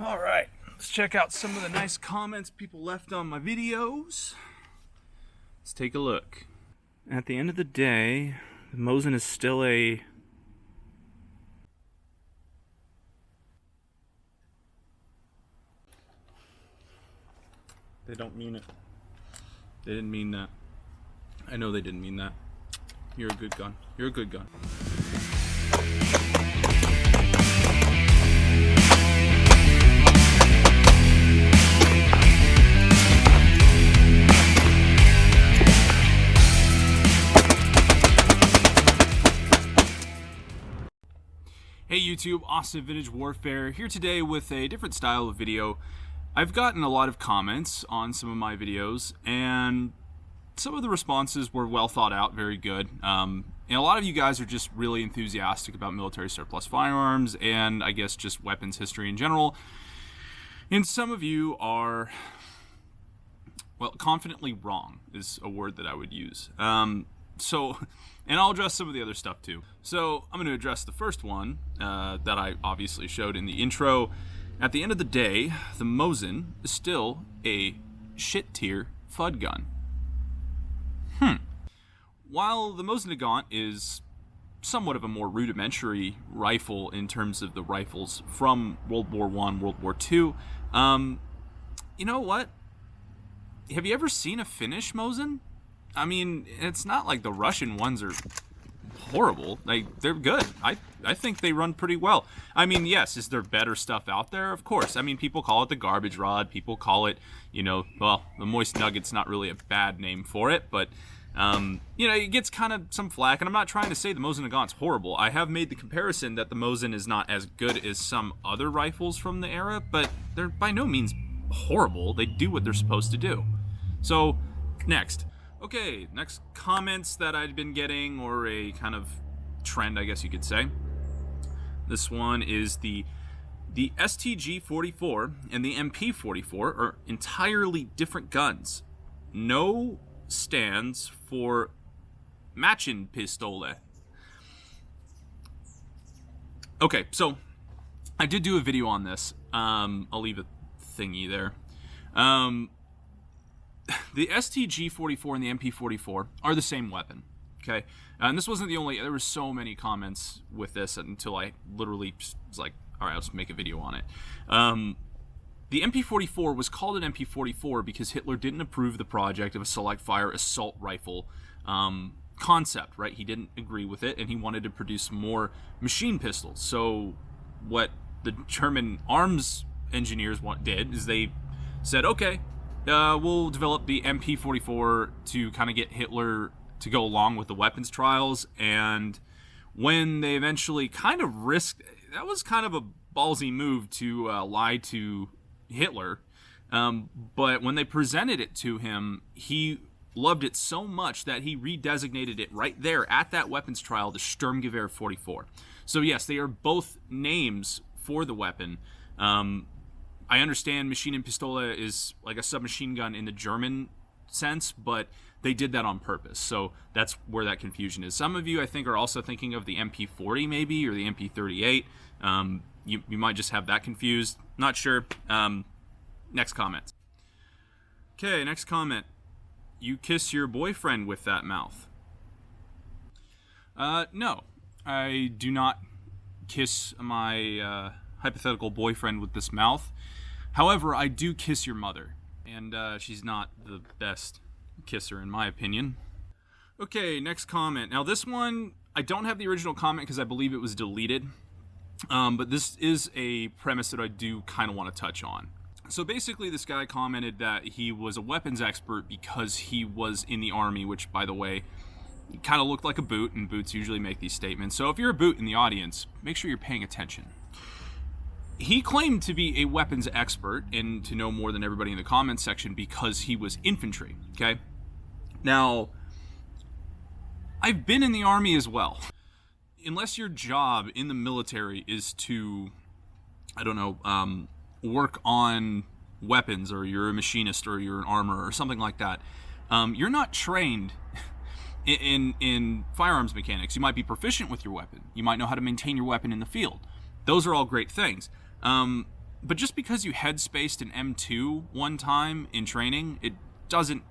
Alright, let's check out some of the nice comments people left on my videos. Let's take a look. At the end of the day, the Mosin is still a... They don't mean it. They didn't mean that. I know they didn't mean that. You're a good gun. You're a good gun. Hey YouTube, Austin Vintage Warfare here today with a different style of video. I've gotten a lot of comments on some of my videos, and some of the responses were well thought out, very good. And a lot of you guys are just really enthusiastic about military surplus firearms and I guess just weapons history in general. And some of you are, well, confidently wrong is a word that I would use. And I'll address some of the other stuff too. So I'm going to address the first one that I obviously showed in the intro. At the end of the day, the Mosin is still a shit tier FUD gun. While the Mosin Nagant is somewhat of a more rudimentary rifle in terms of the rifles from World War I, World War II, you know what? Have you ever seen a Finnish Mosin? I mean, it's not like the Russian ones are horrible. Like, they're good. I think they run pretty well. I mean, yes, is there better stuff out there? Of course. I mean, people call it the garbage rod. People call it, you know, well, the Moist Nugget's not really a bad name for it, but, you know, it gets kind of some flack, and I'm not trying to say the Mosin Nagant's horrible. I have made the comparison that the Mosin is not as good as some other rifles from the era, but they're by no means horrible. They do what they're supposed to do. So, next. Okay, next comments that I'd been getting, or a kind of trend, I guess you could say. This one is the Stg44 and the MP44 are entirely different guns. No stands for Machin Pistole. Okay, so I did do a video on this. I'll leave a thingy there. The Stg44 and the MP44 are the same weapon, okay? And this wasn't the only, there were so many comments with this until I literally was like, all right, let's make a video on it. The MP44 was called an MP44 because Hitler didn't approve the project of a select fire assault rifle concept, right? He didn't agree with it, and he wanted to produce more machine pistols. So what the German arms engineers did is they said, okay, we'll develop the MP44 to kind of get Hitler to go along with the weapons trials. And when they eventually kind of risked, that was kind of a ballsy move to lie to Hitler. But when they presented it to him, he loved it so much that he redesignated it right there at that weapons trial, the Sturmgewehr 44. So yes, they are both names for the weapon. I understand Maschinenpistole is like a submachine gun in the German sense, but they did that on purpose. So that's where that confusion is. Some of you, I think, are also thinking of the MP40 maybe, or the MP38. You might just have that confused. Not sure. Next comment. Okay, next comment. You kiss your boyfriend with that mouth. No, I do not kiss my hypothetical boyfriend with this mouth. However, I do kiss your mother, and she's not the best kisser in my opinion. Okay, next comment. Now this one, I don't have the original comment because I believe it was deleted, but this is a premise that I do kind of want to touch on. So basically this guy commented that he was a weapons expert because he was in the army, which, by the way, kind of looked like a boot, and boots usually make these statements. So if you're a boot in the audience, make sure you're paying attention. He claimed to be a weapons expert and to know more than everybody in the comments section because he was infantry, okay? Now, I've been in the army as well. Unless your job in the military is to, I don't know, work on weapons, or you're a machinist, or you're an armorer, or something like that, you're not trained in firearms mechanics. You might be proficient with your weapon. You might know how to maintain your weapon in the field. Those are all great things. But just because you headspaced an M2 one time in training, it doesn't...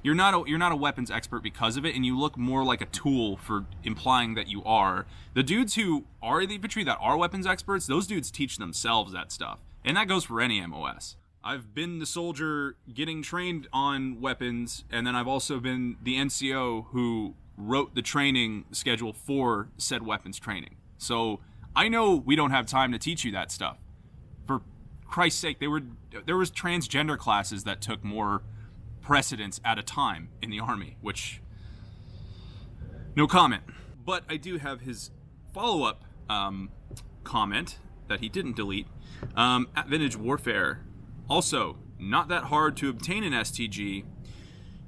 you're not a weapons expert because of it, and you look more like a tool for implying that you are. The dudes who are the infantry that are weapons experts, those dudes teach themselves that stuff. And that goes for any MOS. I've been the soldier getting trained on weapons, and then I've also been the NCO who wrote the training schedule for said weapons training. So I know we don't have time to teach you that stuff. For Christ's sake, there was transgender classes that took more precedence at a time in the Army, which, no comment. But I do have his follow-up comment that he didn't delete. At Vintage Warfare, also, not that hard to obtain an STG.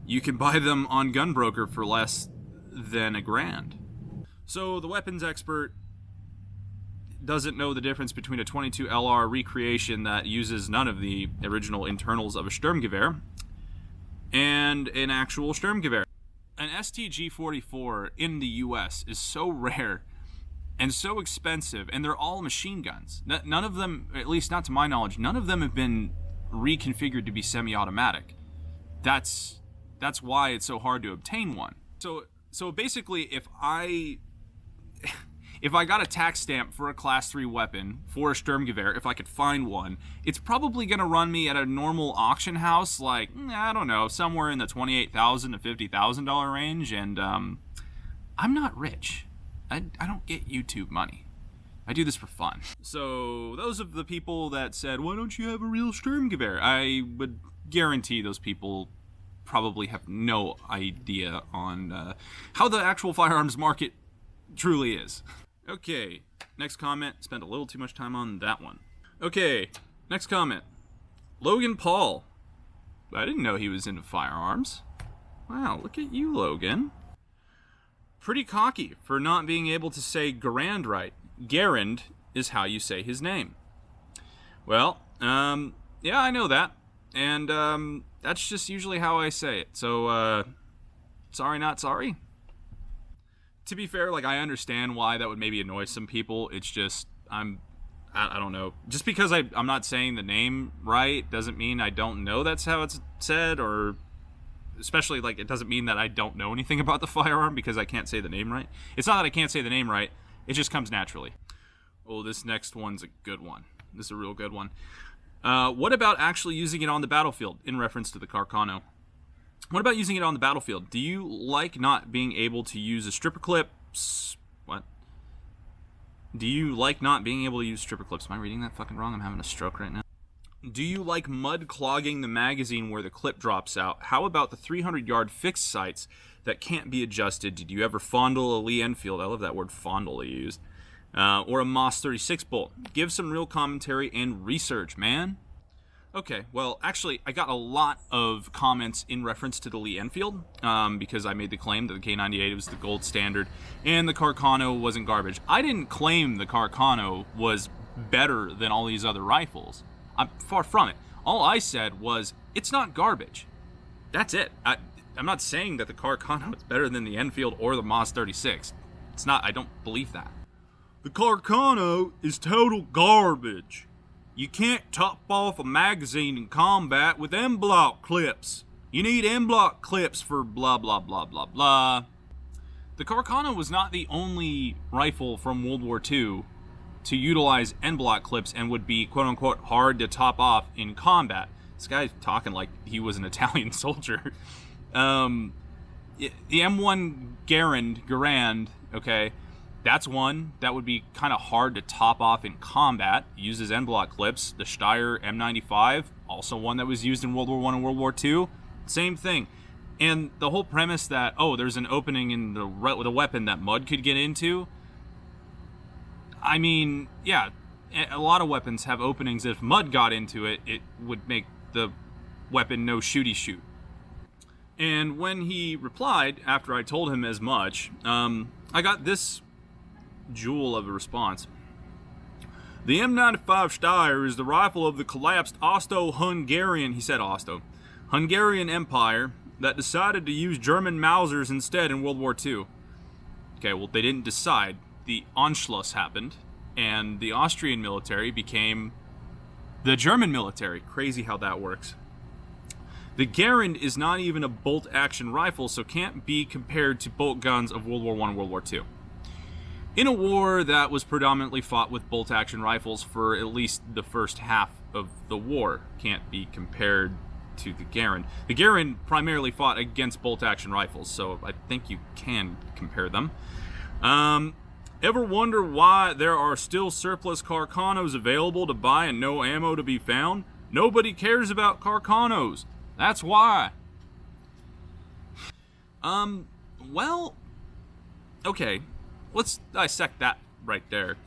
You can buy them on Gunbroker for less than $1,000. So the weapons expert doesn't know the difference between a 22 LR recreation that uses none of the original internals of a Sturmgewehr and an actual Sturmgewehr. An STG44 in the US is so rare and so expensive, and they're all machine guns. None of them, at least not to my knowledge, none of them have been reconfigured to be semi-automatic. That's why it's so hard to obtain one. So basically, if I got a tax stamp for a class 3 weapon for a Sturmgewehr, if I could find one, it's probably going to run me at a normal auction house, like, I don't know, somewhere in the $28,000 to $50,000 range, and I'm not rich. I don't get YouTube money. I do this for fun. So those of the people that said, why don't you have a real Sturmgewehr? I would guarantee those people probably have no idea on how the actual firearms market truly is. Okay, next comment. Spent a little too much time on that one. Okay, next comment. Logan Paul. I didn't know he was into firearms. Wow, look at you, Logan. Pretty cocky for not being able to say Garand right. Garand is how you say his name. Well, yeah, I know that. And that's just usually how I say it. So, sorry, not sorry. To be fair, like, I understand why that would maybe annoy some people. It's just, I don't know. Just because I'm not saying the name right doesn't mean I don't know that's how it's said, or especially, like, it doesn't mean that I don't know anything about the firearm because I can't say the name right. It's not that I can't say the name right. It just comes naturally. Oh, this next one's a good one. This is a real good one. What about actually using it on the battlefield, in reference to the Karakana? What about using it on the battlefield? Do you like not being able to use a stripper clip? What? Do you like not being able to use stripper clips? Am I reading that fucking wrong? I'm having a stroke right now. Do you like mud clogging the magazine where the clip drops out? How about the 300-yard fixed sights that can't be adjusted? Did you ever fondle a Lee Enfield? I love that word fondle they used. Or a Moss 36 bolt? Give some real commentary and research, man. Okay, well, actually, I got a lot of comments in reference to the Lee Enfield, because I made the claim that the K98 was the gold standard, and the Karakana wasn't garbage. I didn't claim the Karakana was better than all these other rifles. I'm far from it. All I said was, it's not garbage. That's it. I'm not saying that the Karakana is better than the Enfield or the Moss 36. It's not. I don't believe that. The Karakana is total garbage. You can't top off a magazine in combat with M-block clips. You need M-block clips for blah, blah, blah, blah, blah. The Karakana was not the only rifle from World War II to utilize M-block clips and would be, quote-unquote, hard to top off in combat. This guy's talking like he was an Italian soldier. The M1 Garand, okay, that's one that would be kind of hard to top off in combat. Uses N-block clips. The Steyr M95, also one that was used in World War I and World War II. Same thing. And the whole premise that, oh, there's an opening in the weapon that mud could get into. I mean, yeah, a lot of weapons have openings. If mud got into it, it would make the weapon no shooty shoot. And when he replied, after I told him as much, I got this jewel of a response. The M95 Steyr is the rifle of the collapsed Austro-Hungarian, he said Hungarian Empire that decided to use German Mausers instead in World War II. Okay, well, they didn't decide. The Anschluss happened, and the Austrian military became The German military, crazy how that works. The Garand is not even a bolt-action rifle, so can't be compared to bolt guns of World War I and World War II. In a war that was predominantly fought with bolt-action rifles for at least the first half of the war, can't be compared to the Garand. The Garand primarily fought against bolt-action rifles, so I think you can compare them. Ever wonder why there are still surplus Karakanos available to buy and no ammo to be found? Nobody cares about Karakanos. That's why. Well, okay. Let's dissect that right there.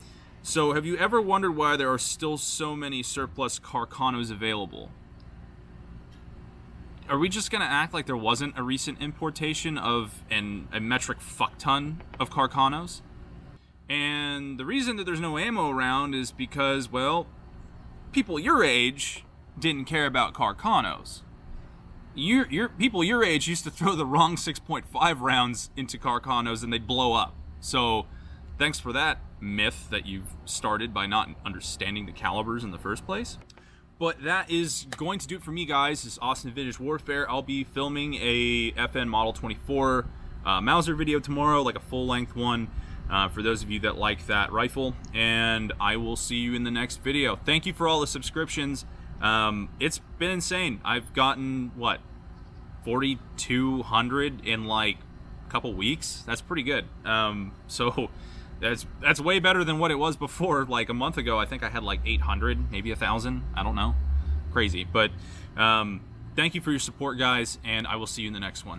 So, have you ever wondered why there are still so many surplus Karakanos available? Are we just going to act like there wasn't a recent importation of a metric fuck-ton of Karakanos? And the reason that there's no ammo around is because, well, people your age didn't care about Karakanos. People your age used to throw the wrong 6.5 rounds into Karakanos and they'd blow up. So, thanks for that myth that you've started by not understanding the calibers in the first place. But that is going to do it for me, guys. This is Austin Vintage Warfare. I'll be filming a FN Model 24 Mauser video tomorrow, like a full-length one, for those of you that like that rifle. And I will see you in the next video. Thank you for all the subscriptions. It's been insane. I've gotten, what, 4,200 in, like, couple weeks. That's pretty good. So that's way better than what it was before. Like a month ago, I think I had like 800, maybe 1,000. I don't know. Crazy. But thank you for your support, guys, and I will see you in the next one.